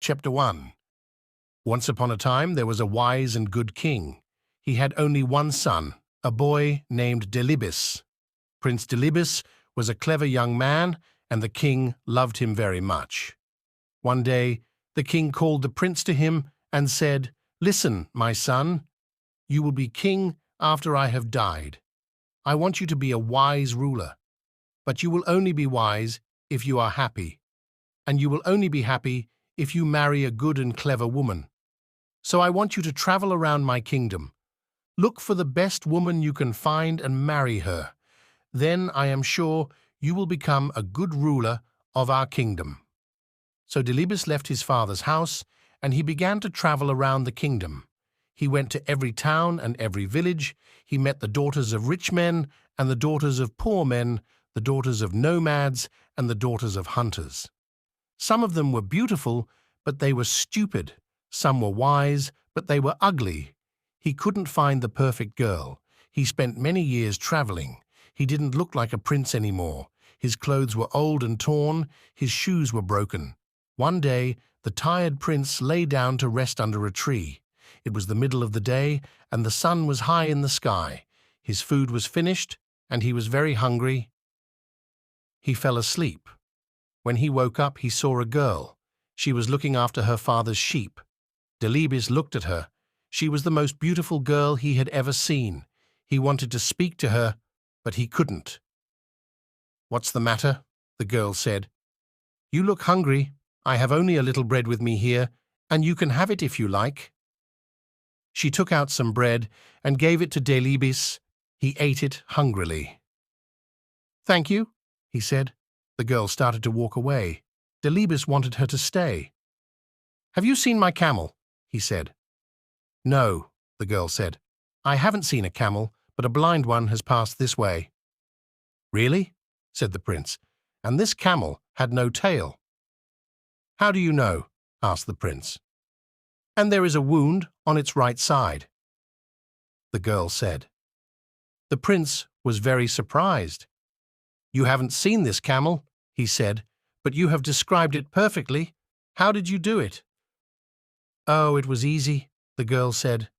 Chapter 1. Once upon a time there was a wise and good king. He had only one son, a boy named Delibis. Prince Delibis was a clever young man, and the king loved him very much. One day the king called the prince to him and said, "Listen, my son, you will be king after I have died. I want you to be a wise ruler, but you will only be wise if you are happy, and you will only be happy if you marry a good and clever woman. So I want you to travel around my kingdom. Look for the best woman you can find and marry her. Then I am sure you will become a good ruler of our kingdom." So Delibis left his father's house, and he began to travel around the kingdom. He went to every town and every village. He met the daughters of rich men and the daughters of poor men, the daughters of nomads and the daughters of hunters. Some of them were beautiful, but they were stupid. Some were wise, but they were ugly. He couldn't find the perfect girl. He spent many years traveling. He didn't look like a prince anymore. His clothes were old and torn. His shoes were broken. One day, the tired prince lay down to rest under a tree. It was the middle of the day, and the sun was high in the sky. His food was finished, and he was very hungry. He fell asleep. When he woke up, he saw a girl. She was looking after her father's sheep. Delibis looked at her. She was the most beautiful girl he had ever seen. He wanted to speak to her, but he couldn't. "What's the matter?" the girl said. "You look hungry. I have only a little bread with me here, and you can have it if you like." She took out some bread and gave it to Delibis. He ate it hungrily. "Thank you," he said. The girl started to walk away. Delibis wanted her to stay. "Have you seen my camel?" he said. "No," the girl said. "I haven't seen a camel, but a blind one has passed this way." "Really?" said the prince. "And this camel had no tail." "How do you know?" asked the prince. "And there is a wound on its right side," the girl said. The prince was very surprised. "You haven't seen this camel," he said, "but you have described it perfectly. How did you do it?" "Oh, it was easy," the girl said.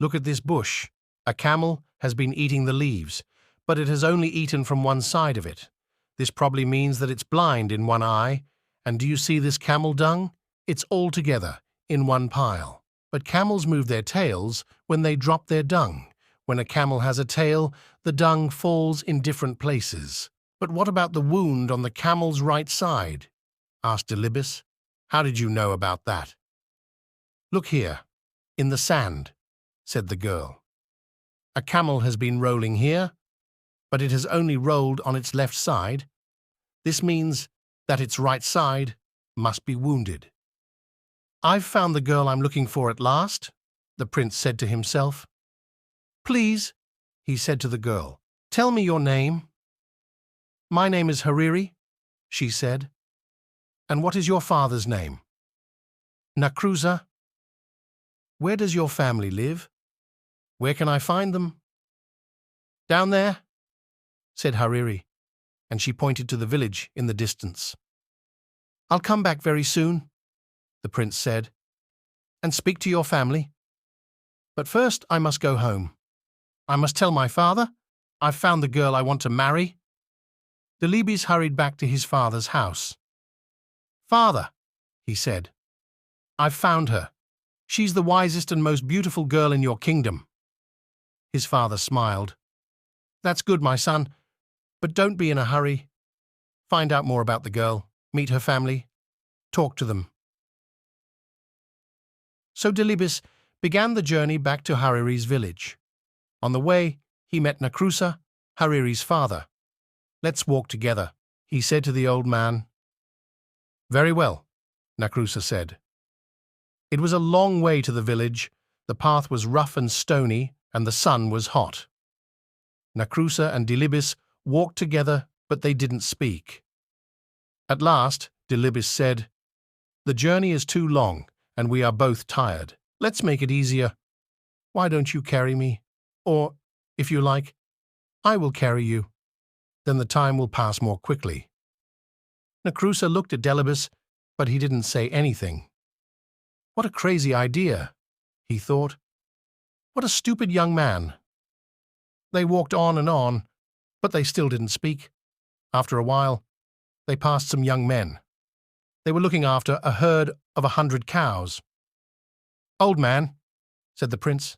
"Look at this bush. A camel has been eating the leaves, but it has only eaten from one side of it. This probably means that it's blind in one eye. And do you see this camel dung? It's all together, in one pile. But camels move their tails when they drop their dung. When a camel has a tail, the dung falls in different places." "But what about the wound on the camel's right side?" asked Delibis. "How did you know about that?" "Look here, in the sand," said the girl. "A camel has been rolling here, but it has only rolled on its left side. This means that its right side must be wounded." "I've found the girl I'm looking for at last," the prince said to himself. "Please," he said to the girl, "tell me your name." "My name is Hariri," she said. "And what is your father's name?" "Nakrusa." "Where does your family live? Where can I find them?" "Down there," said Hariri, and she pointed to the village in the distance. "I'll come back very soon," the prince said, "and speak to your family. But first I must go home. I must tell my father I've found the girl I want to marry." Delibis hurried back to his father's house. "Father," he said, "I've found her. She's the wisest and most beautiful girl in your kingdom." His father smiled. "That's good, my son, but don't be in a hurry. Find out more about the girl, meet her family, talk to them." So Delibis began the journey back to Hariri's village. On the way, he met Nakrusa, Hariri's father. "Let's walk together," he said to the old man. "Very well," Nakrusa said. It was a long way to the village. The path was rough and stony, and the sun was hot. Nakrusa and Delibis walked together, but they didn't speak. At last, Delibis said, "The journey is too long, and we are both tired. Let's make it easier. Why don't you carry me? Or, if you like, I will carry you. Then the time will pass more quickly." Nakrusa looked at Delibis, but he didn't say anything. What a crazy idea, he thought. What a stupid young man. They walked on, but they still didn't speak. After a while, they passed some young men. They were looking after a herd of 100 cows. "Old man," said the prince,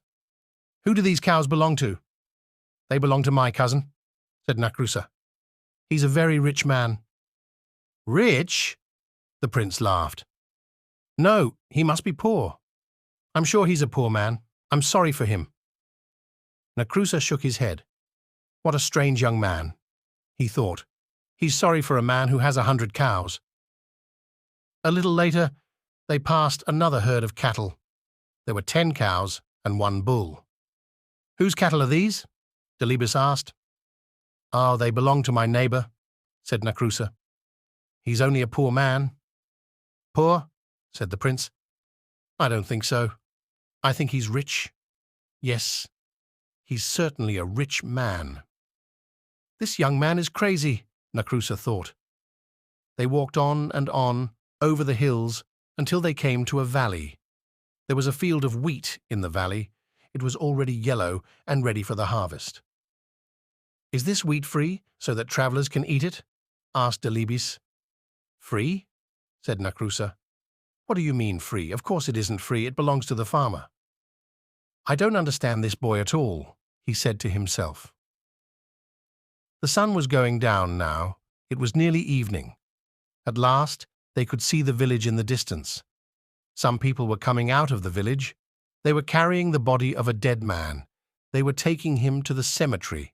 "who do these cows belong to?" "They belong to my cousin," said Nakrusa. "He's a very rich man." "Rich?" the prince laughed. "No, he must be poor. I'm sure he's a poor man. I'm sorry for him." Nakrusa shook his head. What a strange young man, he thought. He's sorry for a man who has 100 cows. A little later, they passed another herd of cattle. There were 10 cows and 1 bull. "Whose cattle are these?" Delibes asked. "Oh, they belong to my neighbor," said Nakrusa. "He's only a poor man." "Poor?" said the prince. "I don't think so. I think he's rich. Yes, he's certainly a rich man." "This young man is crazy," Nakrusa thought. They walked on and on, over the hills, until they came to a valley. There was a field of wheat in the valley. It was already yellow and ready for the harvest. "Is this wheat free, so that travellers can eat it?" asked Delibes. "Free?" said Nakrusa. "What do you mean free? Of course it isn't free. It belongs to the farmer." "I don't understand this boy at all," he said to himself. The sun was going down now. It was nearly evening. At last, they could see the village in the distance. Some people were coming out of the village. They were carrying the body of a dead man. They were taking him to the cemetery.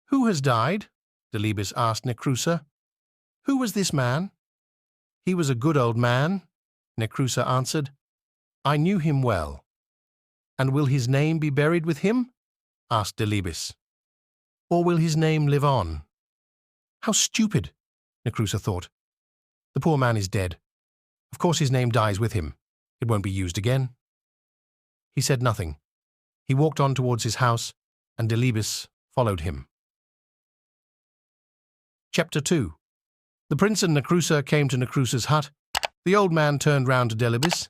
"Who has died?" Delibes asked Nakrusa. "Who was this man?" "He was a good old man," Nakrusa answered. "I knew him well." "And will his name be buried with him?" asked Delibes. "Or will his name live on?" "How stupid," Nakrusa thought. "The poor man is dead. Of course his name dies with him. It won't be used again." He said nothing. He walked on towards his house, and Delibes followed him. Chapter 2. The prince and Nakrusa came to Nakrusa's hut. The old man turned round to Delibes.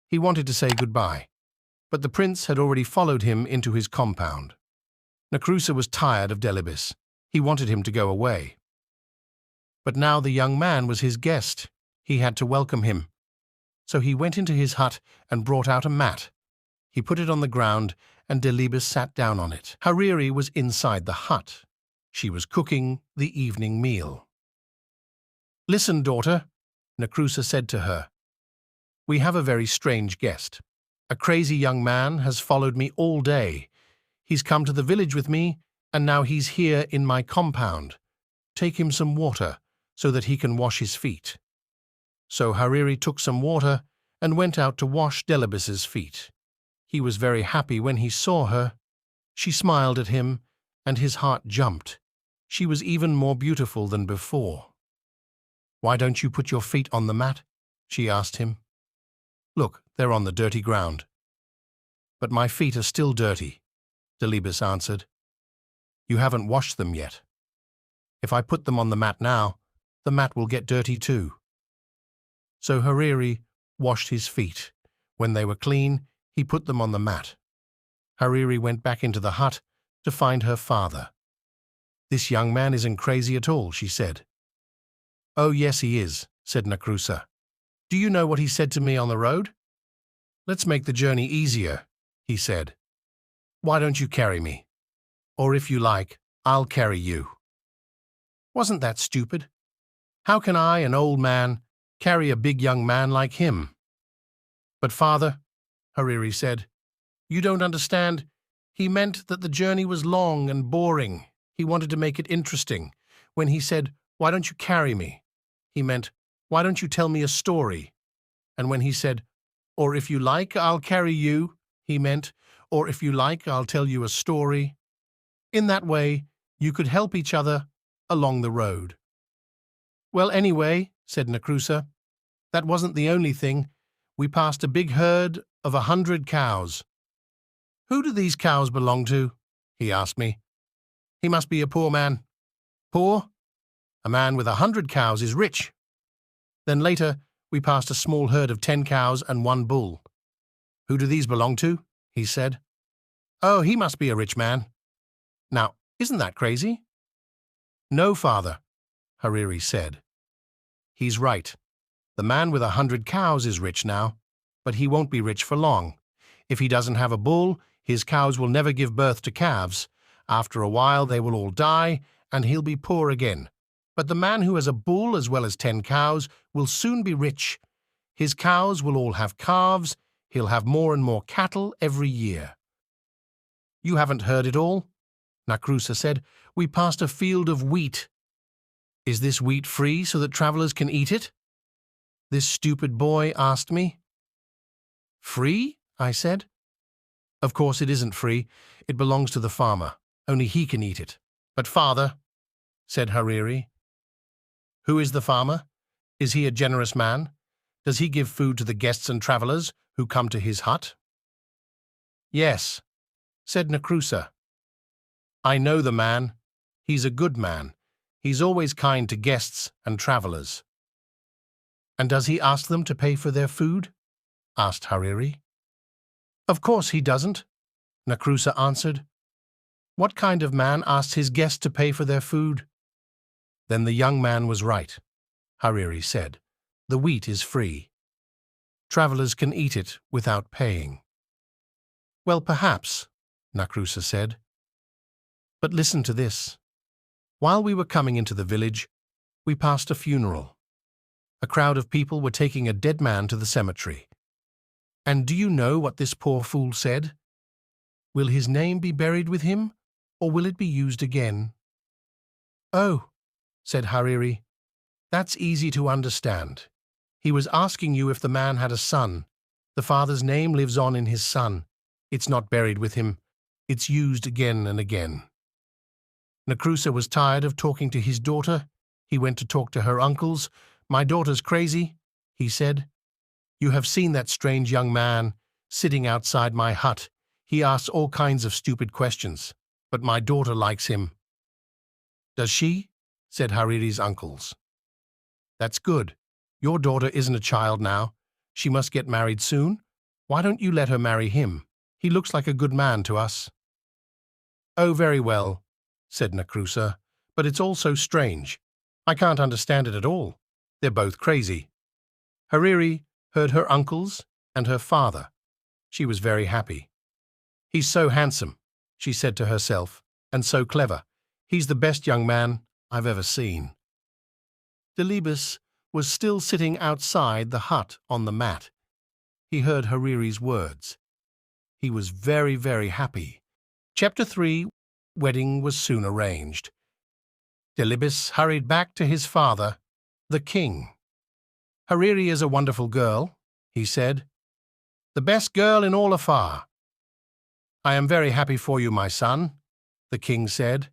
He wanted to say goodbye, but the prince had already followed him into his compound. Nakrusa was tired of Delibes. He wanted him to go away. But now the young man was his guest. He had to welcome him. So he went into his hut and brought out a mat. He put it on the ground, and Delibes sat down on it. Hariri was inside the hut. She was cooking the evening meal. "Listen, daughter," Nakrusa said to her. "We have a very strange guest. A crazy young man has followed me all day. He's come to the village with me, and now he's here in my compound. Take him some water, so that he can wash his feet." So Hariri took some water and went out to wash Delibes's feet. He was very happy when he saw her. She smiled at him, and his heart jumped. She was even more beautiful than before. "Why don't you put your feet on the mat?" she asked him. "Look, they're on the dirty ground." "But my feet are still dirty," Delibes answered. "You haven't washed them yet. If I put them on the mat now, the mat will get dirty too." So Hariri washed his feet. When they were clean, he put them on the mat. Hariri went back into the hut to find her father. "This young man isn't crazy at all," she said. "Oh, yes, he is," said Nakrusa. "Do you know what he said to me on the road?" "Let's make the journey easier," he said. "Why don't you carry me? Or if you like, I'll carry you." Wasn't that stupid? How can I, an old man, carry a big young man like him? "But father," Hariri said, "you don't understand. He meant that the journey was long and boring. He wanted to make it interesting. When he said, 'Why don't you carry me?' he meant, 'Why don't you tell me a story?' And when he said, 'Or if you like, I'll carry you,' he meant, 'Or if you like, I'll tell you a story.' In that way, you could help each other along the road." "Well, anyway," said Nakrusa, "that wasn't the only thing. We passed a big herd of 100 cows. 'Who do these cows belong to?' he asked me. He must be a poor man." "Poor? A man with 100 cows is rich." Then later, we passed a small herd of 10 cows and 1 bull. "Who do these belong to?" he said. "Oh, he must be a rich man." "Now, isn't that crazy?" "No, father," Hariri said. "He's right. The man with 100 cows is rich now, but he won't be rich for long. If he doesn't have a bull, his cows will never give birth to calves. After a while they will all die, and he'll be poor again. But the man who has a bull as well as 10 cows will soon be rich. His cows will all have calves. He'll have more and more cattle every year." "You haven't heard it all," Nakrusa said. "We passed a field of wheat." "Is this wheat free so that travelers can eat it?" this stupid boy asked me. "Free?" I said. "Of course it isn't free. It belongs to the farmer. Only he can eat it." "But father," said Hariri. "Who is the farmer? Is he a generous man? Does he give food to the guests and travelers who come to his hut?" "Yes," said Nakrusa. "I know the man. He's a good man. He's always kind to guests and travelers." "And does he ask them to pay for their food?" asked Hariri. "Of course he doesn't," Nakrusa answered. "What kind of man asks his guests to pay for their food?" "Then the young man was right," Hariri said. "The wheat is free. Travelers can eat it without paying." "Well, perhaps," Nakrusa said. "But listen to this. While we were coming into the village, we passed a funeral. A crowd of people were taking a dead man to the cemetery. And do you know what this poor fool said? 'Will his name be buried with him, or will it be used again?'" "Oh," said Hariri, "that's easy to understand. He was asking you if the man had a son. The father's name lives on in his son. It's not buried with him. It's used again and again." Nakrusa was tired of talking to his daughter. He went to talk to her uncles. "My daughter's crazy," he said. "You have seen that strange young man sitting outside my hut. He asks all kinds of stupid questions, but my daughter likes him." "Does she?" said Hariri's uncles. "That's good. Your daughter isn't a child now. She must get married soon. Why don't you let her marry him? He looks like a good man to us." "Oh, very well," said Nakrusa, "but it's all so strange. I can't understand it at all. They're both crazy." Hariri heard her uncles and her father. She was very happy. "He's so handsome," she said to herself, "and so clever. He's the best young man I've ever seen." Delibes was still sitting outside the hut on the mat. He heard Hariri's words. He was very, very happy. Chapter 3. Wedding was soon arranged. Delibes hurried back to his father, the king. "Hariri is a wonderful girl," he said. "The best girl in all Afar." "I am very happy for you, my son," the king said.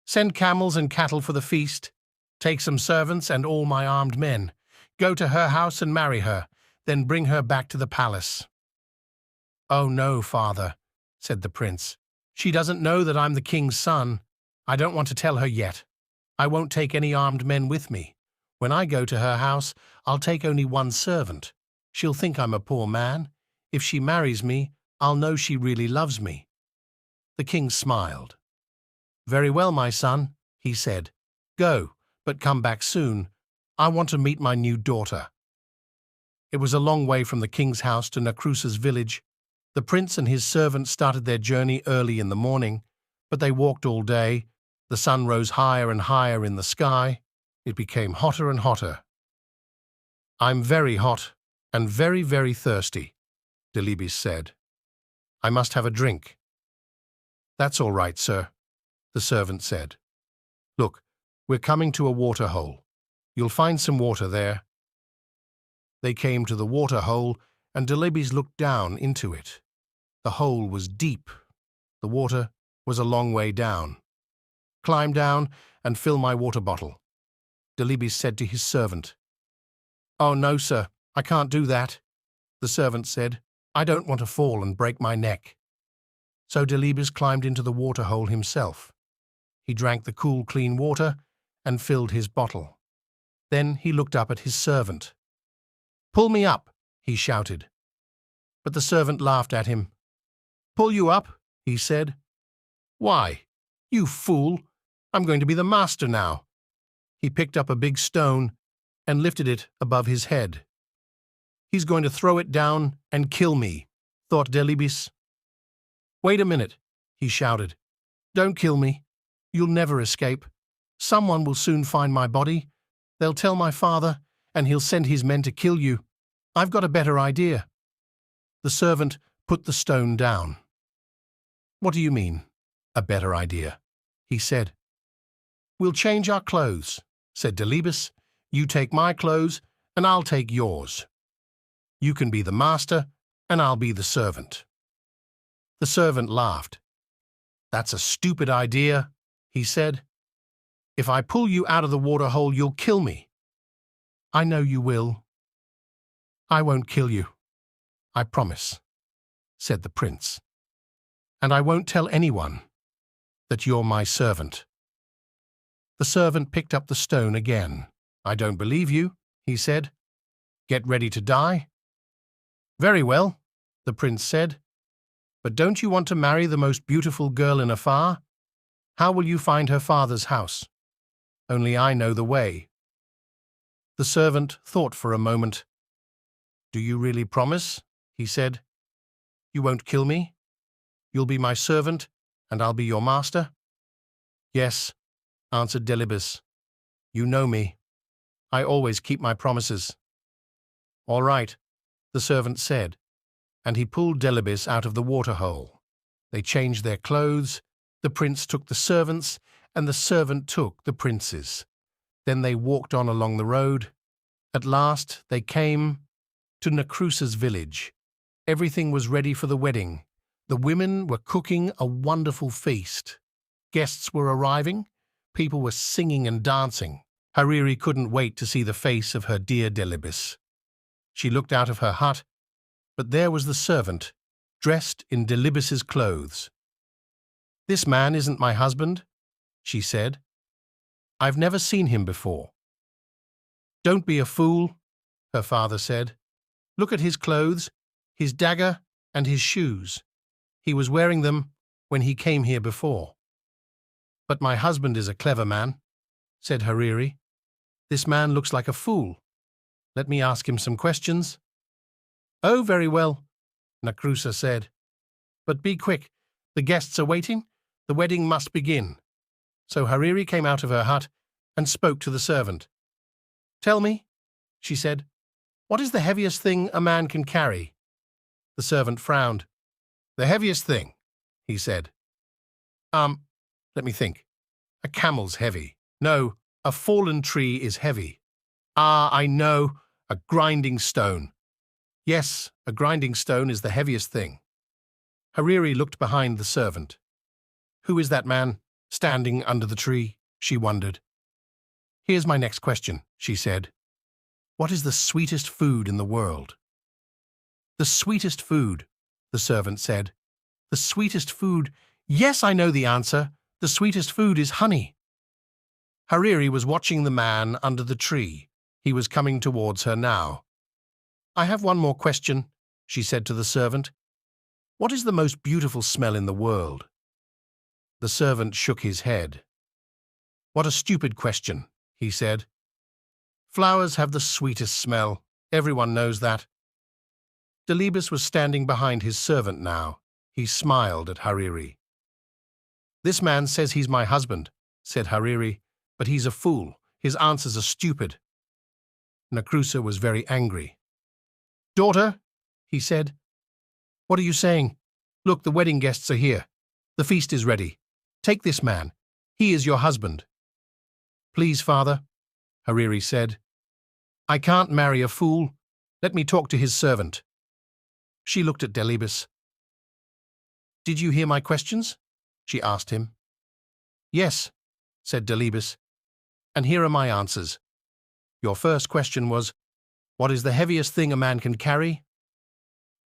"Send camels and cattle for the feast. Take some servants and all my armed men. Go to her house and marry her, then bring her back to the palace." "Oh, no, father," said the prince. "She doesn't know that I'm the king's son. I don't want to tell her yet. I won't take any armed men with me. When I go to her house, I'll take only 1 servant. She'll think I'm a poor man. If she marries me, I'll know she really loves me." The king smiled. "Very well, my son," he said. "Go, but come back soon. I want to meet my new daughter." It was a long way from the king's house to Nakrusa's village. The prince and his servant started their journey early in the morning, but they walked all day. The sun rose higher and higher in the sky. It became hotter and hotter. "I'm very hot and very, very thirsty," Delibes said. "I must have a drink." "That's all right, sir," the servant said. "Look, we're coming to a water hole. You'll find some water there." They came to the water hole, and Delibes looked down into it. The hole was deep. The water was a long way down. "Climb down and fill my water bottle," Delibes said to his servant. "Oh, no, sir, I can't do that," the servant said. "I don't want to fall and break my neck." So Delibes climbed into the water hole himself. He drank the cool, clean water and filled his bottle. Then he looked up at his servant. "Pull me up," he shouted. But the servant laughed at him. "Pull you up?" he said. "Why, you fool, I'm going to be the master now." He picked up a big stone and lifted it above his head. "He's going to throw it down and kill me," thought Delibes. "Wait a minute," he shouted. "Don't kill me. You'll never escape. Someone will soon find my body. They'll tell my father, and he'll send his men to kill you. I've got a better idea." The servant put the stone down. "What do you mean, a better idea?" he said. "We'll change our clothes," said Delibes. "You take my clothes, and I'll take yours. You can be the master, and I'll be the servant." The servant laughed. "That's a stupid idea," he said. "If I pull you out of the water hole, you'll kill me." "I know you will." "I won't kill you, I promise," said the prince. "And I won't tell anyone that you're my servant." The servant picked up the stone again. "I don't believe you," he said. "Get ready to die." "Very well," the prince said. "But don't you want to marry the most beautiful girl in Afar? How will you find her father's house? Only I know the way." The servant thought for a moment. "Do you really promise?" he said. "You won't kill me? You'll be my servant, and I'll be your master?" "Yes," answered Delibes. "You know me. I always keep my promises." "All right," the servant said, and he pulled Delibes out of the water-hole. They changed their clothes. The prince took the servants, and the servant took the prince's. Then they walked on along the road. At last they came to Nacrusa's village. Everything was ready for the wedding. The women were cooking a wonderful feast. Guests were arriving. People were singing and dancing. Hariri couldn't wait to see the face of her dear Delibes. She looked out of her hut, but there was the servant, dressed in Delibes's clothes. "This man isn't my husband," she said. "I've never seen him before." "Don't be a fool," her father said. "Look at his clothes, his dagger, and his shoes. He was wearing them when he came here before." "But my husband is a clever man," said Hariri. "This man looks like a fool. Let me ask him some questions." "Oh, very well," Nacrusa said. "But be quick. The guests are waiting. The wedding must begin." So Hariri came out of her hut and spoke to the servant. "Tell me," she said, "what is the heaviest thing a man can carry?" The servant frowned. "The heaviest thing," he said. Let me think. A camel's heavy. No, a fallen tree is heavy. Ah, I know, a grinding stone. Yes, a grinding stone is the heaviest thing." Hariri looked behind the servant. Who is that man standing under the tree? She wondered. "Here's my next question," she said. "What is the sweetest food in the world?" "The sweetest food," the servant said. "The sweetest food. Yes, I know the answer. The sweetest food is honey." Hariri was watching the man under the tree. He was coming towards her now. "I have one more question," she said to the servant. "What is the most beautiful smell in the world?" The servant shook his head. "What a stupid question," he said. "Flowers have the sweetest smell. Everyone knows that." Delibes was standing behind his servant now. He smiled at Hariri. "This man says he's my husband," said Hariri, "but he's a fool. His answers are stupid." Nacrusa was very angry. "Daughter," he said, "what are you saying? Look, the wedding guests are here. The feast is ready. Take this man. He is your husband." "Please, father," Hariri said. "I can't marry a fool. Let me talk to his servant." She looked at Delibes. "Did you hear my questions?" she asked him. "Yes," said Delibes, "and here are my answers. Your first question was, what is the heaviest thing a man can carry?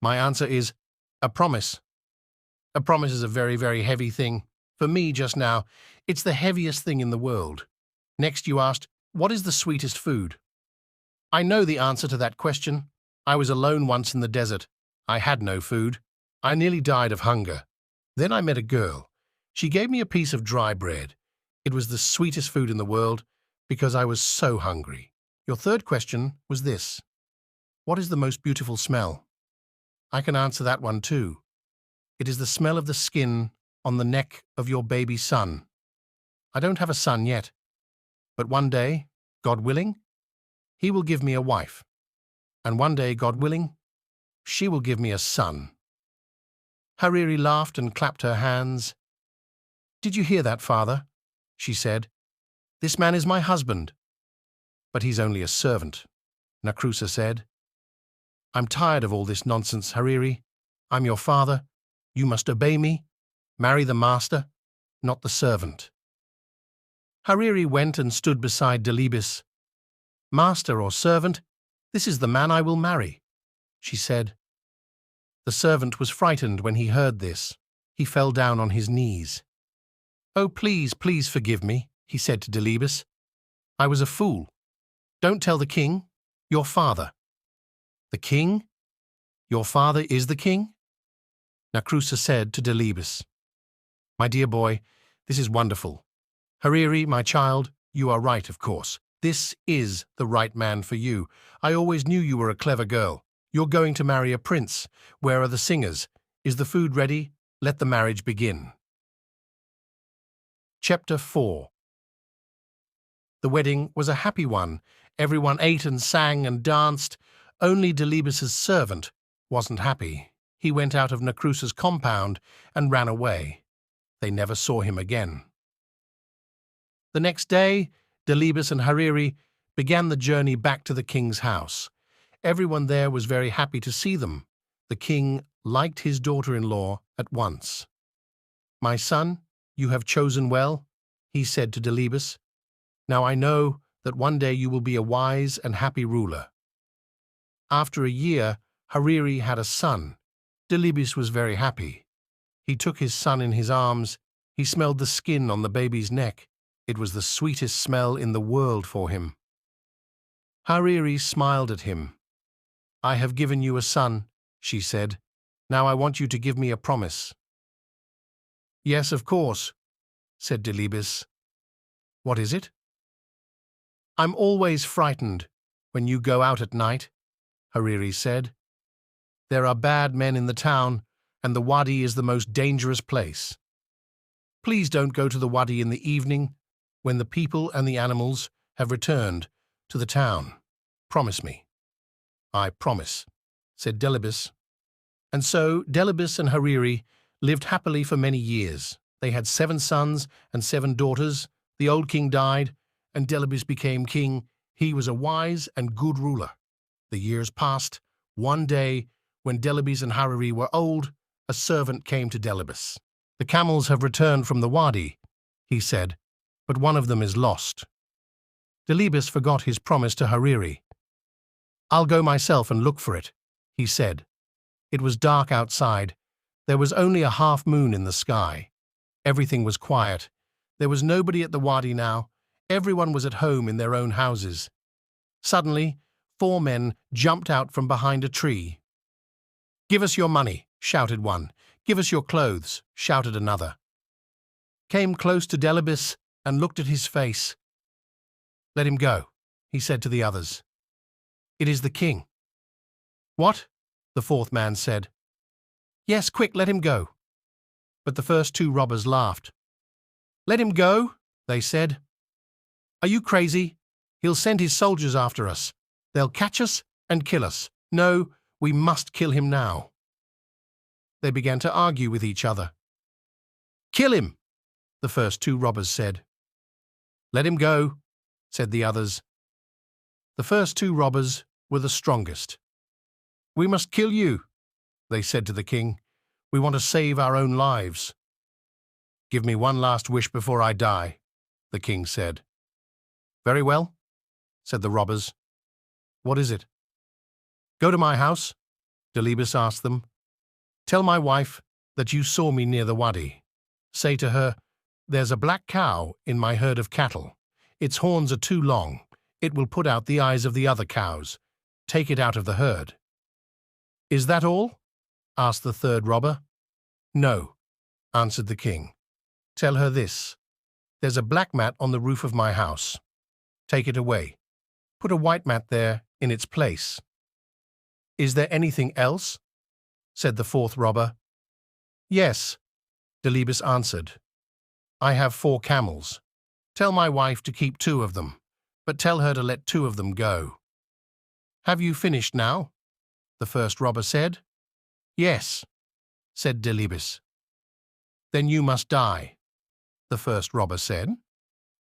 My answer is, a promise. A promise is a very, very heavy thing. For me, just now, it's the heaviest thing in the world. Next you asked, what is the sweetest food? I know the answer to that question. I was alone once in the desert. I had no food. I nearly died of hunger. Then I met a girl. She gave me a piece of dry bread. It was the sweetest food in the world because I was so hungry. Your third question was this. What is the most beautiful smell? I can answer that one too. It is the smell of the skin on the neck of your baby son. I don't have a son yet, but one day, God willing, he will give me a wife. And one day, God willing, she will give me a son. Hariri laughed and clapped her hands. Did you hear that, father? She said. This man is my husband. But he's only a servant, Nakrusa said. I'm tired of all this nonsense, Hariri. I'm your father. You must obey me. Marry the master, not the servant. Hariri went and stood beside Delibis. Master or servant, this is the man I will marry, she said. The servant was frightened when he heard this. He fell down on his knees. Oh, please, please forgive me, he said to Delibis. I was a fool. Don't tell the king, your father. The king? Your father is the king? Nakrusa said to Delibis. My dear boy, this is wonderful. Hariri, my child, you are right, of course. This is the right man for you. I always knew you were a clever girl. You're going to marry a prince. Where are the singers? Is the food ready? Let the marriage begin. Chapter 4. The wedding was a happy one. Everyone ate and sang and danced. Only Delibis's servant wasn't happy. He went out of Nakrusa's compound and ran away. They never saw him again. The next day, Delibis and Hariri began the journey back to the king's house. Everyone there was very happy to see them. The king liked his daughter-in-law at once. My son, you have chosen well, he said to Delibis. Now I know that one day you will be a wise and happy ruler. After a year, Hariri had a son. Delibis was very happy. He took his son in his arms. He smelled the skin on the baby's neck. It was the sweetest smell in the world for him. Hariri smiled at him. I have given you a son, she said. Now I want you to give me a promise. Yes, of course, said Delibis. What is it? I'm always frightened when you go out at night, Hariri said. There are bad men in the town, and the wadi is the most dangerous place. Please don't go to the wadi in the evening when the people and the animals have returned to the town. Promise me. I promise, said Delibis. And so Delibis and Hariri lived happily for many years. They had 7 sons and 7 daughters. The old king died, and Delibis became king. He was a wise and good ruler. The years passed. One day, when Delibis and Hariri were old, a servant came to Delibis. The camels have returned from the wadi, he said, but one of them is lost. Delibis forgot his promise to Hariri. I'll go myself and look for it, he said. It was dark outside. There was only a half moon in the sky. Everything was quiet. There was nobody at the wadi now. Everyone was at home in their own houses. Suddenly, 4 men jumped out from behind a tree. Give us your money, shouted one. Give us your clothes, shouted another. Came close to Delibis and looked at his face. Let him go, he said to the others. It is the king. What? The 4th man said. Yes, quick, let him go. But the first 2 robbers laughed. Let him go, they said. Are you crazy? He'll send his soldiers after us. They'll catch us and kill us. No, we must kill him now. They began to argue with each other. Kill him, the first 2 robbers said. Let him go, said the others. The first 2 robbers were the strongest. We must kill you, they said to the king. We want to save our own lives. Give me one last wish before I die, the king said. Very well, said the robbers. What is it? Go to my house, Delibis asked them. Tell my wife that you saw me near the wadi. Say to her, there's a black cow in my herd of cattle. Its horns are too long. It will put out the eyes of the other cows. Take it out of the herd. "Is that all?" asked the third robber. "No," answered the king. "Tell her this. There's a black mat on the roof of my house. Take it away. Put a white mat there in its place." "Is there anything else?" said the fourth robber. "Yes," Delibes answered. "I have 4 camels. Tell my wife to keep 2 of them, but tell her to let 2 of them go." "Have you finished now?" the first robber said. "Yes," said Delibes. "Then you must die," the first robber said.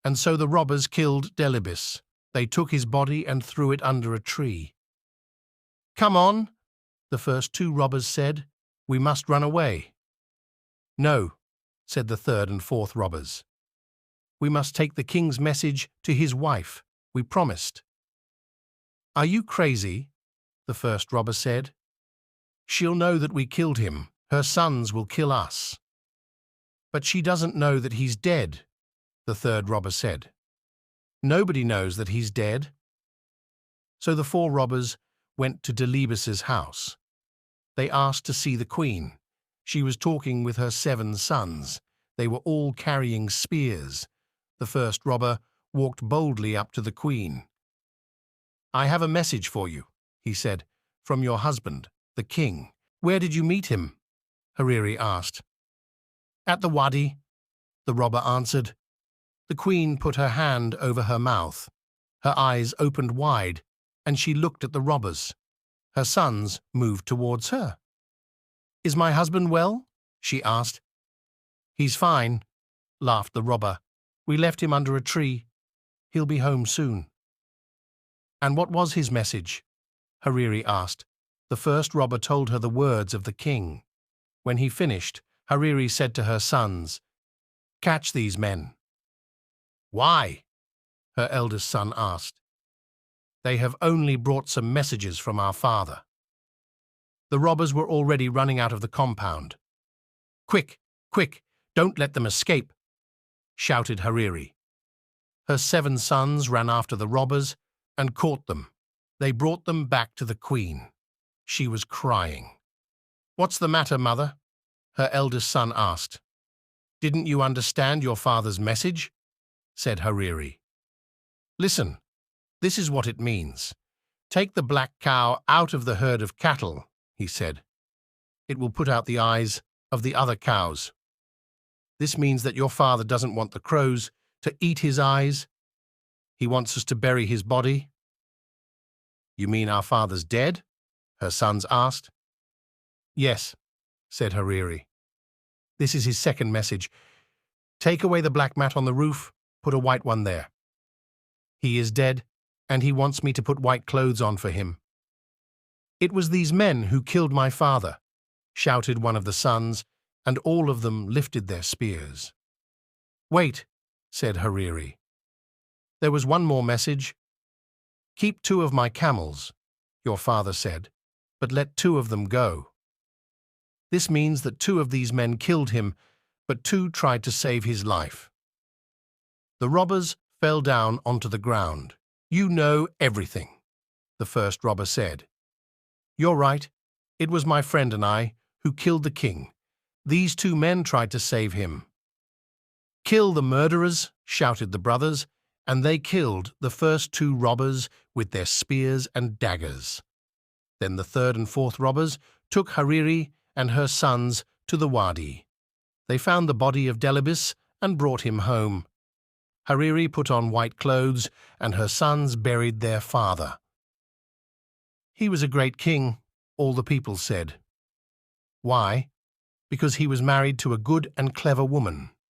And so the robbers killed Delibes. They took his body and threw it under a tree. "Come on," the first 2 robbers said. "We must run away." "No," said the third and fourth robbers. "We must take the king's message to his wife. We promised." "Are you crazy?" the first robber said. "She'll know that we killed him. Her sons will kill us." "But she doesn't know that he's dead," the third robber said. "Nobody knows that he's dead." So the 4 robbers went to Delibes's house. They asked to see the queen. She was talking with her 7 sons. They were all carrying spears. The first robber walked boldly up to the queen. "I have a message for you," he said, "from your husband, the king." "Where did you meet him?" Hariri asked. "At the wadi," the robber answered. The queen put her hand over her mouth. Her eyes opened wide, and she looked at the robbers. Her sons moved towards her. "Is my husband well?" she asked. "He's fine," laughed the robber. "We left him under a tree. He'll be home soon." "And what was his message?" Hariri asked. The first robber told her the words of the king. When he finished, Hariri said to her sons, "Catch these men." "Why?" her eldest son asked. "They have only brought some messages from our father." The robbers were already running out of the compound. "Quick, quick, don't let them escape," shouted Hariri. Her 7 sons ran after the robbers and caught them. They brought them back to the queen. She was crying. "What's the matter, mother?" her eldest son asked. "Didn't you understand your father's message?" said Hariri. "Listen, this is what it means. Take the black cow out of the herd of cattle," he said. "It will put out the eyes of the other cows." "This means that your father doesn't want the crows to eat his eyes. He wants us to bury his body." "You mean our father's dead?" her sons asked. "Yes," said Hariri. "This is his second message. Take away the black mat on the roof, put a white one there. He is dead, and he wants me to put white clothes on for him." "It was these men who killed my father," shouted one of the sons, and all of them lifted their spears. "Wait," said Hariri. "There was one more message. Keep 2 of my camels," your father said, "but let 2 of them go." This means that 2 of these men killed him, but 2 tried to save his life. The robbers fell down onto the ground. "You know everything," the first robber said. "You're right. It was my friend and I who killed the king. These 2 men tried to save him." "Kill the murderers," shouted the brothers, and they killed the first 2 robbers with their spears and daggers. Then the third and fourth robbers took Hariri and her sons to the wadi. They found the body of Delibes and brought him home. Hariri put on white clothes, and her sons buried their father. "He was a great king," all the people said. "Why?" "Because he was married to a good and clever woman."